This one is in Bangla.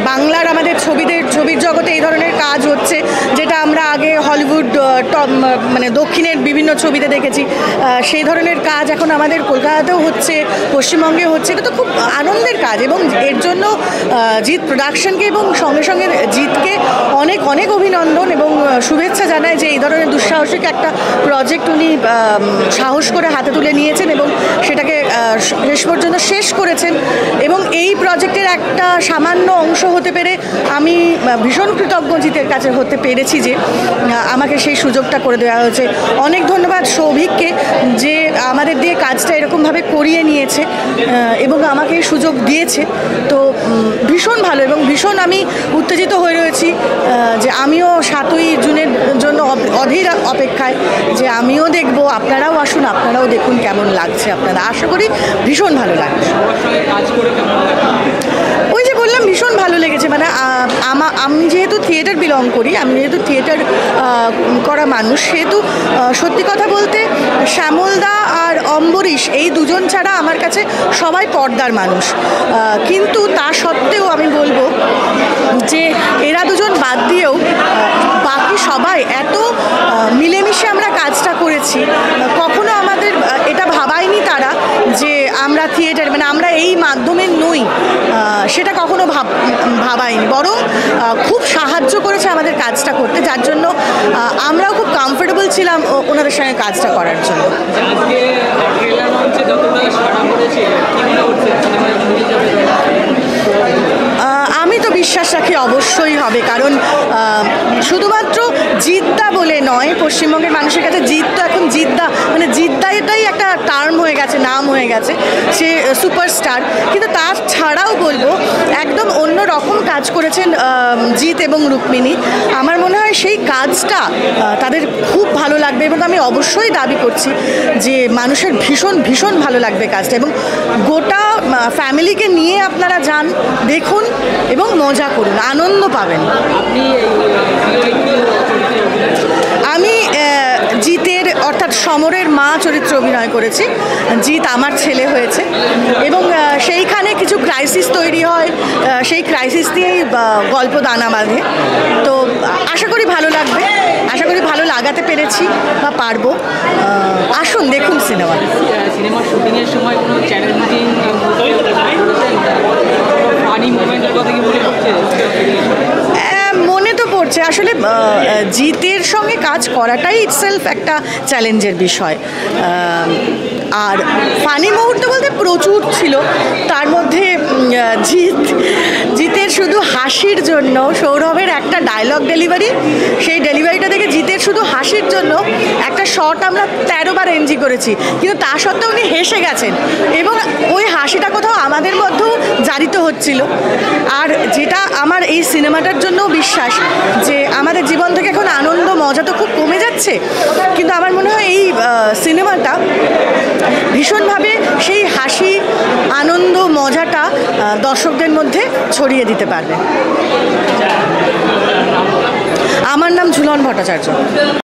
বাংলার আমাদের ছবির জগতে এই ধরনের কাজ হচ্ছে, যেটা আমরা আগে হলিউড মানে দক্ষিণের বিভিন্ন ছবিতে দেখেছি, সেই ধরনের কাজ এখন আমাদের কলকাতাতেও হচ্ছে, পশ্চিমবঙ্গে হচ্ছে। এটা তো খুব আনন্দের কাজ, এবং এর জন্য জিৎ প্রোডাকশনকে এবং সঙ্গে সঙ্গে জিৎকে অনেক অনেক অভিনন্দন এবং শুভেচ্ছা জানায় যে এই ধরনের দুঃসাহসিক একটা প্রজেক্ট উনি সাহস করে হাতে তুলে নিয়েছেন এবং সেটাকে শেষ পর্যন্ত শেষ করেছেন। এবং এই প্রজেক্টের একটা সামান্য অংশ হতে পেরে আমি ভীষণ কৃতজ্ঞ জিতের কাছে হতে পেরেছি যে আমাকে সেই সুযোগটা করে দেওয়া হয়েছে। অনেক ধন্যবাদ সৌভিককে যে আমাদের দিয়ে কাজটা এরকমভাবে করিয়ে নিয়েছে এবং আমাকে সুযোগ দিয়েছে। তো ভীষণ ভালো এবং ভীষণ আমি উত্তেজিত হয়ে রয়েছি যে আমিও 7ই জুনের জন্য অধীর অপেক্ষায়, যে আমিও দেখব, আপনারাও আসুন, আপনারাও দেখুন কেমন লাগছে। আপনারা আশা করি ভীষণ ভালো লাগছে। ওই যে বললাম ভীষণ ভালো লেগেছে, মানে আমি যেহেতু থিয়েটার বিলং করি, আমি যেহেতু থিয়েটার করা মানুষ, সেহেতু সত্যি কথা বলতে শ্যামলদা আর অম্বরীশ এই দুজন ছাড়া আমার কাছে সবাই পর্দার মানুষ। কিন্তু তা সত্ত্বেও আমি বলবো যে এরা দুজন বাদ দিয়েও বাকি সবাই এত মিলেমিশে আমরা কাজটা করেছি। কখনো আমাদের এটা ভাবায়নি তারা যে আমরা থিয়েটার, মানে আমরা এই মাধ্যমে নই, সেটা কখনো ভাবায়নি, বরং খুব সাহায্য করেছে আমাদের কাজটা করতে, যার জন্য আমরাও খুব কমফোর্টেবল ছিলাম ওনাদের সঙ্গে কাজটা করার জন্য। আমি তো বিশ্বাস রাখি অবশ্যই হবে, কারণ শুধুমাত্র জিদ্দা বলে নয়, পশ্চিমবঙ্গের মানুষের কাছে জিৎ তো এখন জিদ্দা, মানে জিদ্দা এটাই একটা টার্ম হয়ে গেছে, নাম হয়ে গেছে, সে সুপারস্টার। কিন্তু তার ছাড়াও বলবো একদম অন্য রকম কাজ করেছেন জিৎ এবং রুক্মিণী। আমার মনে হয় সেই কাজটা তাদের খুব ভালো লাগবে এবং আমি অবশ্যই দাবি করছি যে মানুষের ভীষণ ভীষণ ভালো লাগবে কাজটা, এবং গোটা ফ্যামিলিকে নিয়ে আপনারা যান, দেখুন এবং মজা করুন, আনন্দ পাবেন। আমি জিতের অর্থাৎ সমরের মা চরিত্রে অভিনয় করেছি। জিৎ আমার ছেলে হয়েছে এবং সেইখানে কিছু ক্রাইসিস তৈরি হয়, সেই ক্রাইসিস দিয়েই গল্প দানা বাঁধে। তো আশা করি ভালো লাগবে, আশা করি ভালো লাগাতে পেরেছি বা পারবো। আসুন দেখুন সিনেমার শুটিংয়ের সময় কোনো চ্যালেঞ্জিং মনে তো পড়ছে। আসলে জিতের সঙ্গে কাজ করাটাই ইটসেলফ একটা চ্যালেঞ্জের বিষয়। আর ফানি মুহূর্ত বলতে প্রচুর ছিল, তার মধ্যে জিতের শুধু হাসির জন্য সৌরভের একটা ডায়লগ ডেলিভারি, সেই ডেলিভারিটা দেখে জিতের শুধু হাসির জন্য একটা শট আমরা 13 বার এনজি করেছি, কিন্তু তা সত্ত্বেও উনি হেসে গেছেন এবং ওই হাসিটা কোথাও আমাদের মধ্যেও জারিত হচ্ছিল। আর যেটা আমার এই সিনেমাটার জন্যও বিশ্বাস যে আমাদের জীবন থেকে এখন আনন্দ মজা তো খুব কমে যাচ্ছে, কিন্তু আমার মনে হয় এই সিনেমাটা ভীষণভাবে সেই হাসি, আনন্দ, মজাটা দর্শকদের মধ্যে ছড়িয়ে দিতে পারবে। আমার নাম ঝুলন ভট্টাচার্য।